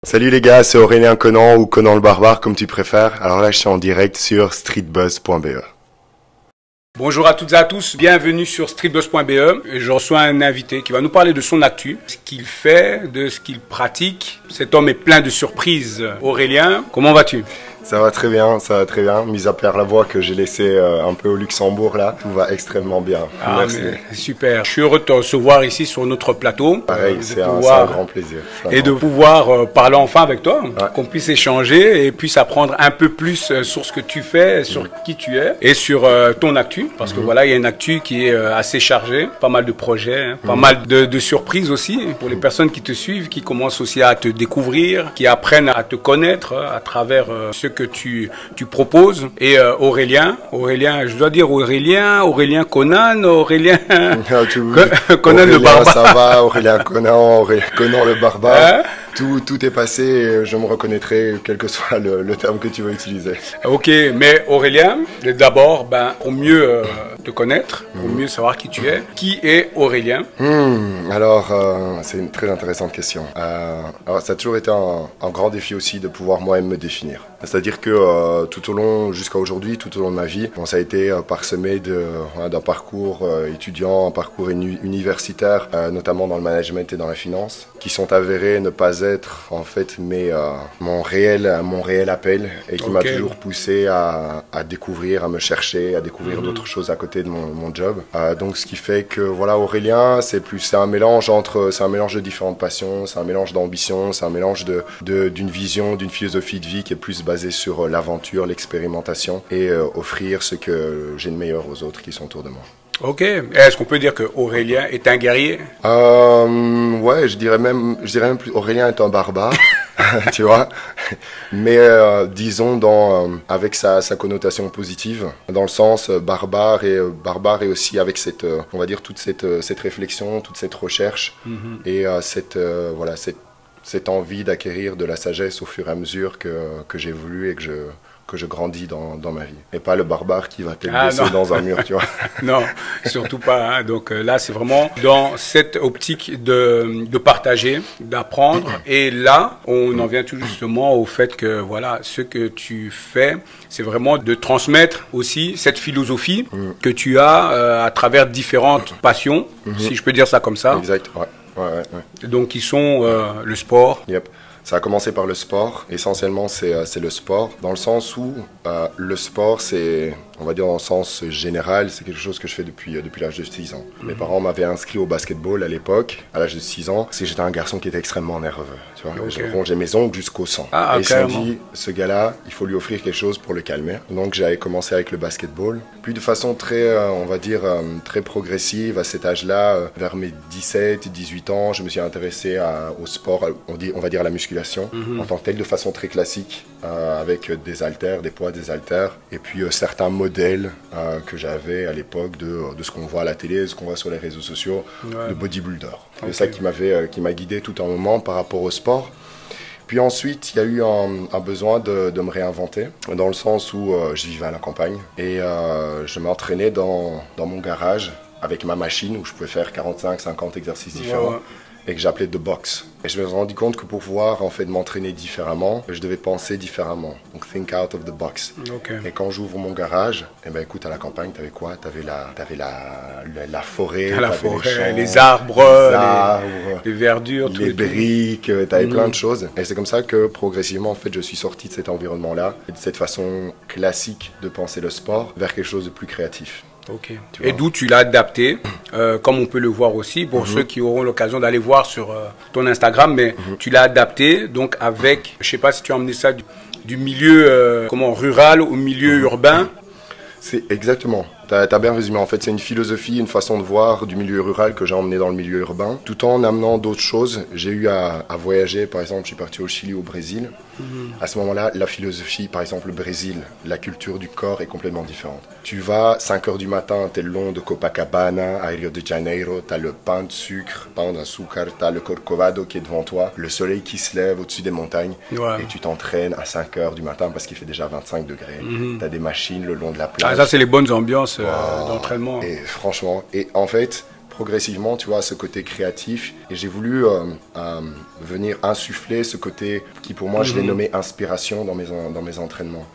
Salut les gars, c'est Aurélien Conan ou Conan le Barbare comme tu préfères. Alors là je suis en direct sur streetbuzz.be. Bonjour à toutes et à tous, bienvenue sur streetbuzz.be. Je reçois un invité qui va nous parler de son actu, ce qu'il fait, de ce qu'il pratique. Cet homme est plein de surprises. Aurélien, comment vas-tu? Ça va très bien, ça va très bien. Mis à part la voix que j'ai laissée un peu au Luxembourg là, tout va extrêmement bien. Merci. Super, je suis heureux de te recevoir ici sur notre plateau. Pareil, c'est un grand plaisir. Et de pouvoir parler enfin avec toi, qu'on puisse échanger et puisse apprendre un peu plus sur ce que tu fais, sur qui tu es et sur ton actu. Parce que voilà, il y a une actu qui est assez chargée, pas mal de projets, pas mal de surprises aussi pour les personnes qui te suivent, qui commencent aussi à te découvrir, qui apprennent à te connaître à travers ce que tu proposes. Et Aurélien, je dois dire Aurélien Conan, Aurélien Conan le Barbare. Ça va, Aurélien Conan le Barbare. Tout est passé et je me reconnaîtrai quel que soit le terme que tu veux utiliser. Ok, mais Aurélien, d'abord, pour mieux te connaître, pour mieux savoir qui tu es, qui est Aurélien? Alors, c'est une très intéressante question. Alors, ça a toujours été un grand défi aussi de pouvoir moi-même me définir. C'est-à-dire que tout au long, jusqu'à aujourd'hui, tout au long de ma vie, ça a été parsemé d'un parcours étudiant, un parcours universitaire, notamment dans le management et dans la finance, qui sont avérés ne pas être en fait mon réel appel et qui m'a toujours poussé à découvrir, à me chercher, à découvrir d'autres choses à côté de mon job. Donc ce qui fait que voilà, Aurélien, c'est un mélange de différentes passions, c'est un mélange d'ambition, c'est un mélange d'une vision, d'une philosophie de vie qui est plus basée sur l'aventure, l'expérimentation et offrir ce que j'ai de meilleur aux autres qui sont autour de moi. Ok. Est-ce qu'on peut dire que Aurélien est un guerrier? Ouais, je dirais même plus Aurélien est un barbare, tu vois. Mais disons avec sa connotation positive, dans le sens barbare et aussi avec on va dire toute cette réflexion, toute cette recherche et cette envie d'acquérir de la sagesse au fur et à mesure que j'évolue et que je grandis dans ma vie. Et pas le barbare qui va te laisser dans un mur, tu vois. Non, surtout pas. Hein. Donc là, c'est vraiment dans cette optique de partager, d'apprendre. Et là, on en vient tout justement au fait que, voilà, ce que tu fais, c'est vraiment de transmettre aussi cette philosophie que tu as à travers différentes passions, si je peux dire ça comme ça. Exact, ouais. Donc, qui sont le sport. Yep. Ça a commencé par le sport. Essentiellement, c'est le sport. Dans le sens où le sport, c'est, on va dire dans le sens général, c'est quelque chose que je fais depuis l'âge de 6 ans. Mes parents m'avaient inscrit au basketball à l'époque, à l'âge de 6 ans. Parce que j'étais un garçon qui était extrêmement nerveux. Tu vois, je rongeais mes ongles jusqu'au sang. Et ils se sont dit, ce gars-là, il faut lui offrir quelque chose pour le calmer. Donc j'avais commencé avec le basketball. Puis de façon très, on va dire, très progressive, à cet âge-là, vers mes 17, 18 ans, je me suis intéressé au sport, on va dire à la musculation. En tant que tel, de façon très classique, avec des haltères, des poids, des haltères, et puis certains modèles que j'avais à l'époque de ce qu'on voit à la télé, ce qu'on voit sur les réseaux sociaux, de bodybuilder. C'est ça qui m'a guidé tout un moment par rapport au sport. Puis ensuite, il y a eu un besoin de me réinventer, dans le sens où je vivais à la campagne, et je m'entraînais dans mon garage avec ma machine, où je pouvais faire 45-50 exercices différents. Et que j'appelais The Box. Et je me suis rendu compte que pour pouvoir en fait m'entraîner différemment, je devais penser différemment. Donc think out of the box. Et quand j'ouvre mon garage, écoute, à la campagne, t'avais quoi? T'avais la forêt, les arbres, les verdures, les briques, t'avais plein de choses. Et c'est comme ça que progressivement en fait je suis sorti de cet environnement-là et de cette façon classique de penser le sport vers quelque chose de plus créatif. Ok. Et d'où tu l'as adapté, comme on peut le voir aussi, pour ceux qui auront l'occasion d'aller voir sur ton Instagram, mais tu l'as adapté donc avec, je sais pas si tu as emmené ça du milieu rural au milieu urbain. C'est exactement. T'as bien résumé. En fait, c'est une philosophie, une façon de voir du milieu rural que j'ai emmené dans le milieu urbain, tout en amenant d'autres choses. J'ai eu à voyager, par exemple, je suis parti au Chili, au Brésil. À ce moment-là, la philosophie, par exemple, le Brésil, la culture du corps est complètement différente. Tu vas, 5 heures du matin, t'es le long de Copacabana, à Rio de Janeiro, t'as le pain de sucre, pain d'azúcar, t'as le corcovado qui est devant toi, le soleil qui se lève au-dessus des montagnes, et tu t'entraînes à 5 heures du matin parce qu'il fait déjà 25 degrés. T'as des machines le long de la plage. Ah, ça, c'est les bonnes ambiances d'entraînement. Et franchement, et en fait, progressivement, tu vois, ce côté créatif. Et j'ai voulu venir insuffler ce côté qui, pour moi, je l'ai nommé inspiration dans mes entraînements.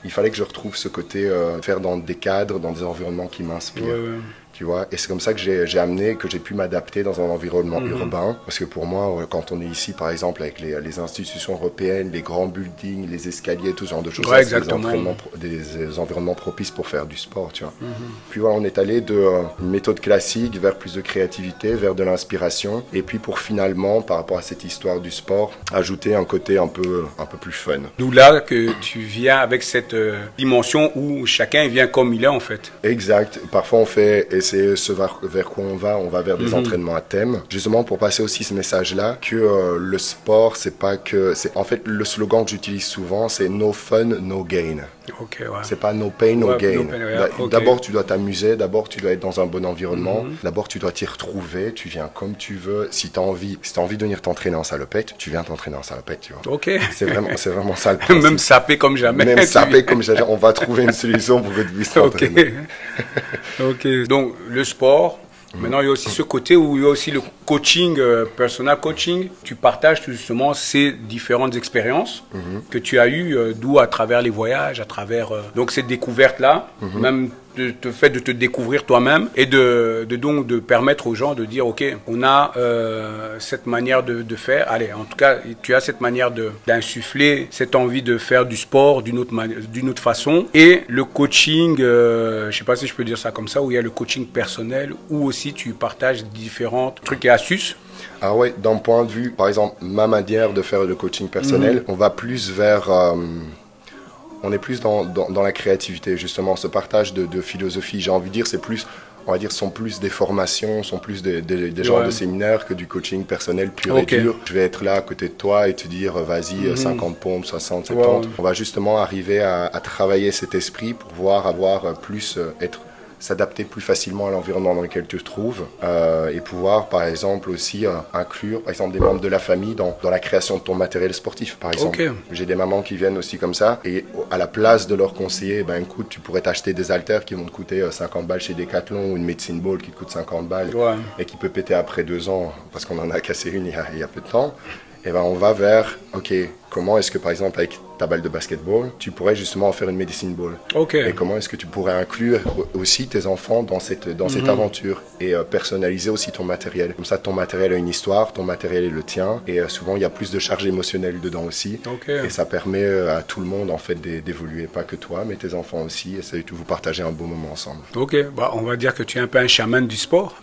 Il fallait que je retrouve ce côté faire dans des cadres, dans des environnements qui m'inspirent. Tu vois, et c'est comme ça que j'ai pu m'adapter dans un environnement urbain. Parce que pour moi, quand on est ici, par exemple, avec les institutions européennes, les grands buildings, les escaliers, tout ce genre de choses, c'est des environnements propices pour faire du sport, tu vois. Puis voilà, on est allé d'une méthode classique vers plus de créativité, vers de l'inspiration. Et puis pour finalement, par rapport à cette histoire du sport, ajouter un côté un peu plus fun. D'où là que tu viens avec cette dimension où chacun vient comme il est, en fait. Exact. Parfois, on fait... c'est ce vers quoi on va vers des entraînements à thème, justement pour passer aussi ce message-là que le sport, c'est pas que... En fait, le slogan que j'utilise souvent, c'est « no fun, no gain ». Okay, ouais. C'est pas no pain, no gain. D'abord, tu dois t'amuser, d'abord, tu dois être dans un bon environnement, d'abord, tu dois t'y retrouver, tu viens comme tu veux. Si tu as envie de venir t'entraîner en salopette, tu viens t'entraîner en salopette, tu vois. Ok. C'est vraiment ça le principe. Même sapé comme jamais. Même sapé comme jamais. On va trouver une solution pour que tu puisses t'entraîner. Ok. Donc, le sport. Maintenant, il y a aussi ce côté où il y a aussi le coaching, personal coaching. Tu partages justement ces différentes expériences que tu as eues, d'où à travers les voyages, à travers donc cette découverte-là, même le fait de te découvrir toi-même et donc de permettre aux gens de dire ok, on a cette manière de faire. Allez, en tout cas, tu as cette manière d'insuffler cette envie de faire du sport d'une autre façon. Et le coaching, je sais pas si je peux dire ça comme ça, où il y a le coaching personnel, où aussi tu partages différents trucs et astuces. Ah ouais, d'un point de vue, par exemple, ma manière de faire le coaching personnel, on va plus vers... on est plus dans la créativité, justement, ce partage de philosophie. J'ai envie de dire, c'est plus, on va dire, sont plus des formations, sont plus des genres de séminaires que du coaching personnel pur et dur. Je vais être là à côté de toi et te dire, vas-y, 50 pompes, 60, 70. On va justement arriver à travailler cet esprit pour pouvoir avoir plus, s'adapter plus facilement à l'environnement dans lequel tu te trouves et pouvoir, par exemple, aussi inclure, par exemple, des membres de la famille dans la création de ton matériel sportif, par exemple. J'ai des mamans qui viennent aussi comme ça et à la place de leur conseiller, ben écoute, tu pourrais t'acheter des haltères qui vont te coûter 50 balles chez Decathlon ou une medicine ball qui te coûte 50 balles et qui peut péter après 2 ans parce qu'on en a cassé une il y a peu de temps. Et ben on va vers, ok, comment est-ce que par exemple avec ta balle de basketball, tu pourrais justement en faire une medicine ball. Et comment est-ce que tu pourrais inclure aussi tes enfants dans cette aventure et personnaliser aussi ton matériel. Comme ça, ton matériel a une histoire, ton matériel est le tien et souvent il y a plus de charge émotionnelle dedans aussi. Et ça permet à tout le monde en fait d'évoluer, pas que toi, mais tes enfants aussi. Et ça fait que vous partagez un beau moment ensemble. Ok, bah, on va dire que tu es un peu un chaman du sport.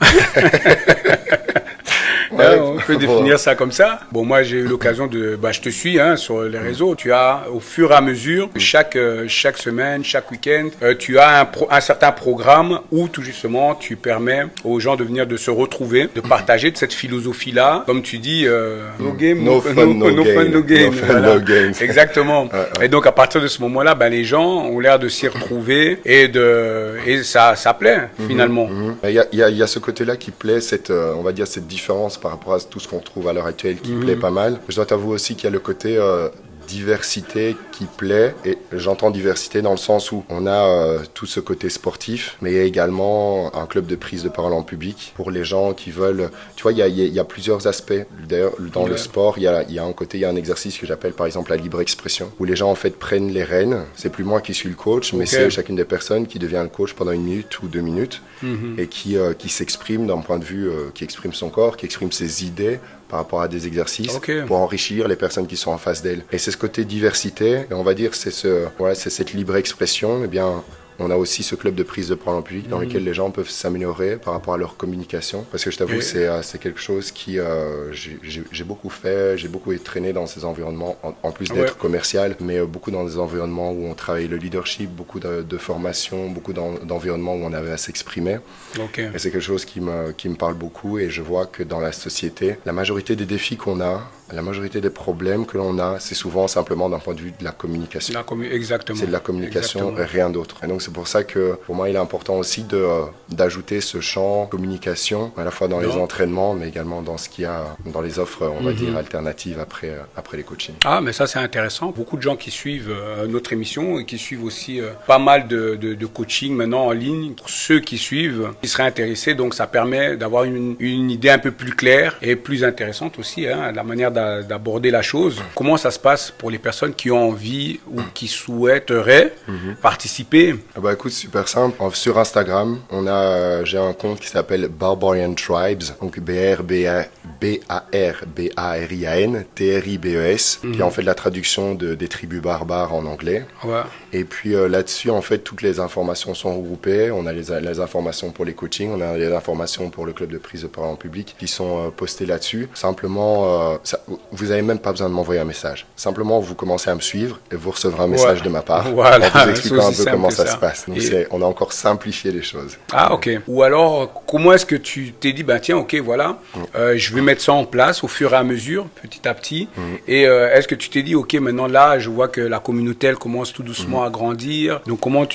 On peut définir ça comme ça. Bon, moi, j'ai eu l'occasion de... Bah, je te suis sur les réseaux. Tu as, au fur et à mesure, chaque semaine, chaque week-end, tu as un certain programme où, tout justement, tu permets aux gens de venir de se retrouver, de partager de cette philosophie-là. Comme tu dis, no game, no fun, no gain. Exactement. Et donc, à partir de ce moment-là, ben, les gens ont l'air de s'y retrouver et ça plaît, finalement. Il y a ce côté-là qui plaît, on va dire, cette différence par rapport à tout ce qu'on trouve à l'heure actuelle qui plaît pas mal. Je dois t'avouer aussi qu'il y a le côté diversité qui plaît, et j'entends diversité dans le sens où on a tout ce côté sportif, mais il y a également un club de prise de parole en public pour les gens qui veulent, tu vois, il y a plusieurs aspects. D'ailleurs, dans le sport, il y a un côté, il y a un exercice que j'appelle par exemple la libre expression, où les gens en fait prennent les rênes. C'est plus moi qui suis le coach, mais c'est chacune des personnes qui devient le coach pendant 1 minute ou 2 minutes et qui s'exprime d'un point de vue, qui exprime son corps, qui exprime ses idées par rapport à des exercices pour enrichir les personnes qui sont en face d'elle. Et c'est ce côté diversité, et on va dire c'est cette libre expression. Eh bien, on a aussi ce club de prise de parole en public dans lequel les gens peuvent s'améliorer par rapport à leur communication. Parce que je t'avoue, c'est quelque chose qui j'ai beaucoup fait, j'ai beaucoup traîné dans ces environnements, en plus d'être commercial, mais beaucoup dans des environnements où on travaille le leadership, beaucoup de formations, beaucoup d'environnements où on avait à s'exprimer. Et c'est quelque chose qui me parle beaucoup, et je vois que dans la société, la majorité des défis qu'on a, la majorité des problèmes que l'on a, c'est souvent simplement d'un point de vue de la communication. Exactement. C'est de la communication Exactement. et rien d'autre. Et donc c'est pour ça que pour moi il est important aussi d'ajouter ce champ communication, à la fois dans les entraînements, mais également dans ce qu'il y a dans les offres, on va dire, alternatives après les coachings. Ah, mais ça c'est intéressant. Beaucoup de gens qui suivent notre émission et qui suivent aussi pas mal de coaching maintenant en ligne. Pour ceux qui suivent, qui seraient intéressés, donc ça permet d'avoir une idée un peu plus claire et plus intéressante aussi, hein, la manière d'aborder la chose. Comment ça se passe pour les personnes qui ont envie ou qui souhaiteraient participer? Ah bah écoute, super simple. Sur Instagram, j'ai un compte qui s'appelle Barbarian Tribes, donc B-A-R-B-A-R-I-A-N T-R-I-B-E-S, qui est en fait la traduction des tribus barbares en anglais. Ouais. Et puis là-dessus, en fait, toutes les informations sont regroupées. On a les informations pour les coachings, on a les informations pour le club de prise de parole en public qui sont postées là-dessus. Simplement, vous n'avez même pas besoin de m'envoyer un message. Simplement, vous commencez à me suivre et vous recevrez un message de ma part. Voilà. En vous expliquant un peu comment ça se passe. Donc Et... on a encore simplifié les choses. Ah, ok. Ou alors, comment est-ce que tu t'es dit, bah tiens, ok, voilà, je vais mettre ça en place au fur et à mesure, petit à petit. Et est-ce que tu t'es dit, ok, maintenant là, je vois que la communauté, elle commence tout doucement à grandir. Donc, comment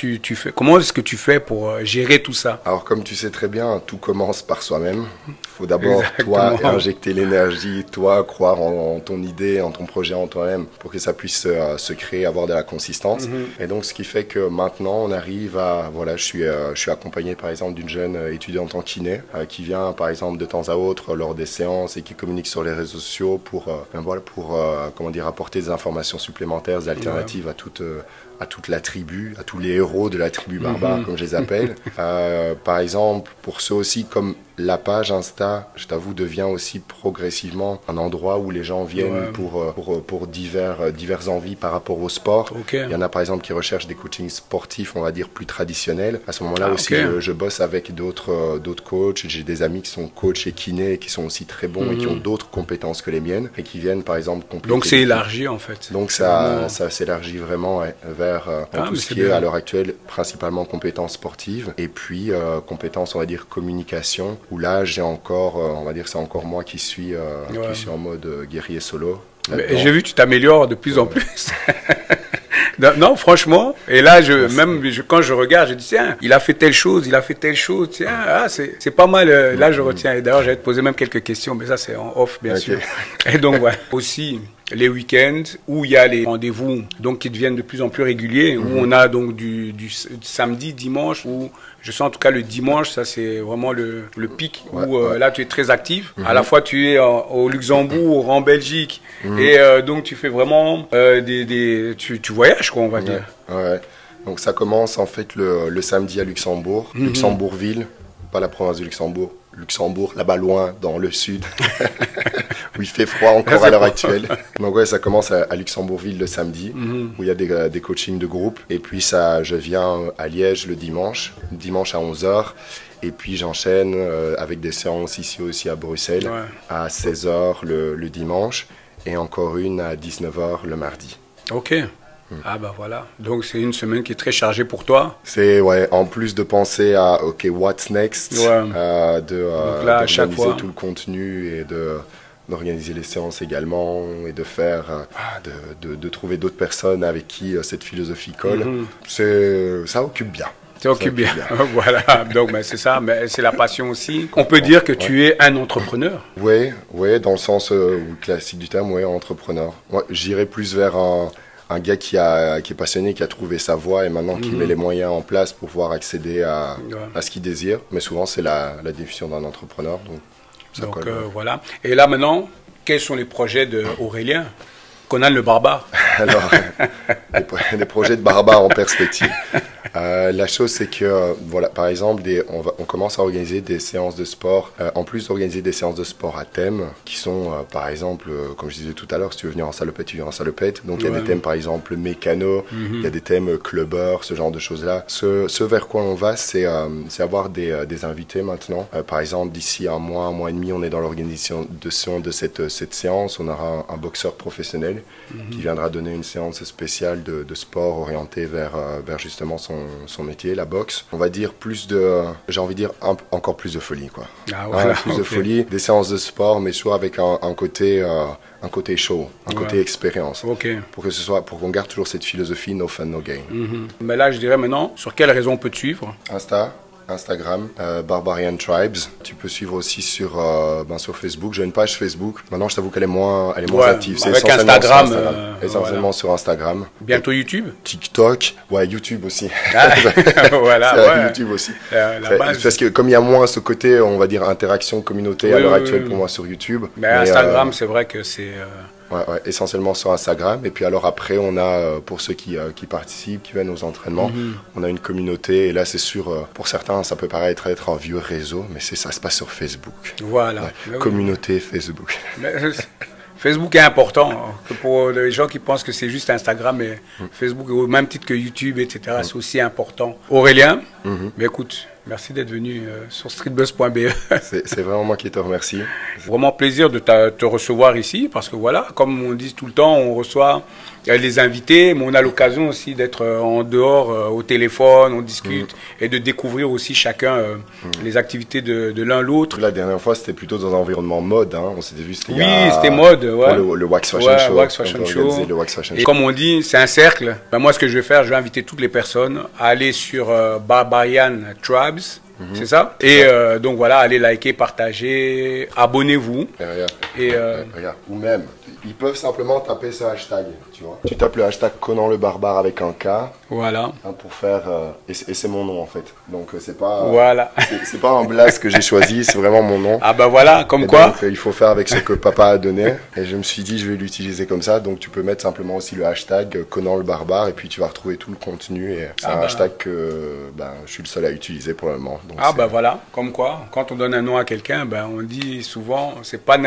comment est-ce que tu fais pour gérer tout ça? Alors, comme tu sais très bien, tout commence par soi-même. Il faut d'abord, toi, injecter l'énergie, toi, croire en ton idée, en ton projet, en toi-même, pour que ça puisse se créer, avoir de la consistance. Et donc, ce qui fait que maintenant, on arrive à... Voilà, je suis accompagné, par exemple, d'une jeune étudiante en kiné qui vient, par exemple, de temps à autre lors des séances et qui communique sur les réseaux sociaux pour comment dire, apporter des informations supplémentaires, des alternatives à toute la tribu, à tous les héros de la tribu barbare, comme je les appelle. Par exemple, pour ceux aussi, comme la page Insta, je t'avoue, devient aussi progressivement un endroit où les gens viennent pour diverses envies par rapport au sport. Il y en a par exemple qui recherchent des coachings sportifs, on va dire plus traditionnels. À ce moment-là aussi, je bosse avec d'autres coachs. J'ai des amis qui sont coachs et kinés, qui sont aussi très bons et qui ont d'autres compétences que les miennes et qui viennent par exemple compléter. Donc c'est élargi en fait. Donc ça s'élargit vraiment vers tout ce qui est à l'heure actuelle principalement compétences sportives et puis compétences, on va dire, communication, où là j'ai encore, on va dire, c'est encore moi qui suis en mode guerrier solo. J'ai vu que tu t'améliores de plus en plus. Non, franchement. Et là, quand je regarde, je dis, tiens, il a fait telle chose, tiens, c'est pas mal. Là, je retiens. Et d'ailleurs, j'allais te poser même quelques questions, mais ça, c'est en off, bien sûr. Et donc, voilà. Aussi, les week-ends où il y a les rendez-vous donc qui deviennent de plus en plus réguliers, où on a donc du samedi, dimanche, où je sens en tout cas le dimanche, ça c'est vraiment le pic, où là tu es très actif. À la fois tu es au Luxembourg, en Belgique, et donc tu fais vraiment tu voyages, quoi, on va dire. Ouais. Donc ça commence en fait le samedi à Luxembourg, Luxembourgville, pas la province de Luxembourg. Luxembourg, là-bas loin, dans le sud, où il fait froid encore à l'heure actuelle. Donc ouais, ça commence à Luxembourgville le samedi, où il y a des coachings de groupe. Et puis je viens à Liège le dimanche à 11h. Et puis j'enchaîne avec des séances ici aussi à Bruxelles, à 16h le dimanche, et encore une à 19h le mardi. Ok. Ah bah voilà, donc c'est une semaine qui est très chargée pour toi. C'est en plus de penser à ok, what's next, d'organiser tout le contenu et d'organiser les séances également et de faire de trouver d'autres personnes avec qui cette philosophie colle. Ça occupe bien. Ça occupe bien. Voilà, donc c'est ça, mais c'est la passion aussi. On peut dire que tu es un entrepreneur. Oui, dans le sens classique du terme, entrepreneur. Moi, j'irais plus vers un gars qui est passionné, qui a trouvé sa voie et maintenant qui met les moyens en place pour pouvoir accéder à ce qu'il désire. Mais souvent, c'est la définition d'un entrepreneur. Donc voilà. Et là, maintenant, quels sont les projets d'Aurélien Conan le barbare? Alors, des projets de barbare en perspective. La chose, c'est que, voilà, par exemple, on commence à organiser des séances de sport, en plus d'organiser des séances de sport à thème, qui sont, par exemple, comme je disais tout à l'heure, si tu veux venir en salopette, tu viens en salopette. Donc, il y a des thèmes, par exemple, mécano, il y a des thèmes clubbers, ce genre de choses-là. Ce vers quoi on va, c'est avoir des invités maintenant. Par exemple, d'ici un mois et demi, on est dans l'organisation de cette séance. On aura un boxeur professionnel qui viendra donner donner une séance spéciale de sport orientée vers justement son métier, la boxe. On va dire j'ai envie de dire encore plus de folie, quoi. Ah, voilà, plus de folie, des séances de sport, mais soit avec un côté show, un côté expérience. Pour qu'on garde toujours cette philosophie no fun, no gain. Mais là, je dirais maintenant, sur quelle raison on peut te suivre? Instagram, Barbarian Tribes. Tu peux suivre aussi sur Facebook. J'ai une page Facebook. Maintenant, je t'avoue qu'elle est moins active. C'est avec Instagram. Essentiellement sur Instagram. Bientôt YouTube. TikTok. Ouais, YouTube aussi. Voilà. YouTube aussi. Parce que comme il y a moins ce côté, on va dire, interaction, communauté à l'heure actuelle pour moi sur YouTube. Mais Instagram, c'est vrai que c'est... Ouais, essentiellement sur Instagram. Et puis alors après, on a, pour ceux qui participent, qui viennent aux entraînements, on a une communauté. Et là, c'est sûr, pour certains, ça peut paraître être un vieux réseau, mais ça se passe sur Facebook. Voilà. Communauté Facebook. Facebook est important. Pour les gens qui pensent que c'est juste Instagram, mais Facebook, au même titre que YouTube, etc., c'est aussi important. Aurélien, mais écoute, merci d'être venu sur streetbuzz.be. C'est vraiment moi qui te remercie. Vraiment plaisir de te recevoir ici, parce que voilà, comme on dit tout le temps, on reçoit les invités, mais on a l'occasion aussi d'être en dehors au téléphone, on discute et de découvrir aussi chacun les activités de l'un l'autre. La dernière fois, c'était plutôt dans un environnement mode, hein. On s'était vu, c'était mode, ouais. Le Wax Fashion Show. Wax Fashion Show. Et comme on dit, c'est un cercle. Ben moi, ce que je vais faire, je vais inviter toutes les personnes à aller sur Barbarian Tribes. C'est ça. Et donc voilà, allez liker, partager, abonnez-vous. Regarde. Ou même, ils peuvent simplement taper ce hashtag, tu vois. Tu tapes le hashtag Conan le Barbare avec un K. Voilà. Hein, pour faire et c'est mon nom en fait. Donc c'est pas. Voilà. C'est pas un blast que j'ai choisi, c'est vraiment mon nom. Ah bah voilà, comme quoi. Donc, il faut faire avec ce que papa a donné. Et je me suis dit, je vais l'utiliser comme ça. Donc tu peux mettre simplement aussi le hashtag Conan le Barbare et puis tu vas retrouver tout le contenu. Et c'est un hashtag que je suis le seul à utiliser pour le moment. Donc, voilà, comme quoi, quand on donne un nom à quelqu'un, on dit souvent, c'est pas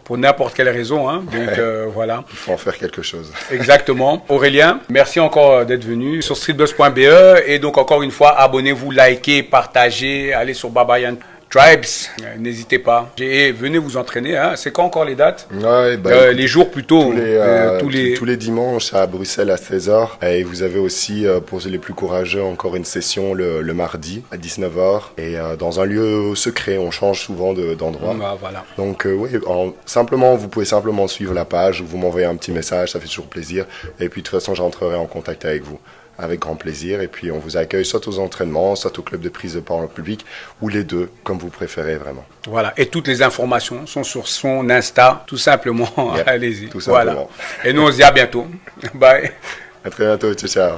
pour n'importe quelle raison, hein. Donc voilà. Il faut en faire quelque chose. Exactement. Aurélien, merci encore d'être venu sur streetbuzz.be et donc encore une fois, abonnez-vous, likez, partagez, allez sur Barbarian Tribes, n'hésitez pas. Et venez vous entraîner, hein. C'est quand encore les dates? Les jours plutôt. Tous les dimanches à Bruxelles à 16h. Et vous avez aussi, pour les plus courageux, encore une session le mardi à 19h. Et dans un lieu secret, on change souvent d'endroit. Voilà. Donc vous pouvez simplement suivre la page ou vous m'envoyez un petit message, ça fait toujours plaisir. Et puis de toute façon, j'entrerai en contact avec vous. Avec grand plaisir, et puis on vous accueille soit aux entraînements, soit au club de prise de parole public, ou les deux, comme vous préférez vraiment. Voilà, et toutes les informations sont sur son Insta, tout simplement, allez-y. Tout simplement. Voilà. Et nous on se dit à bientôt. Bye. À très bientôt, ciao.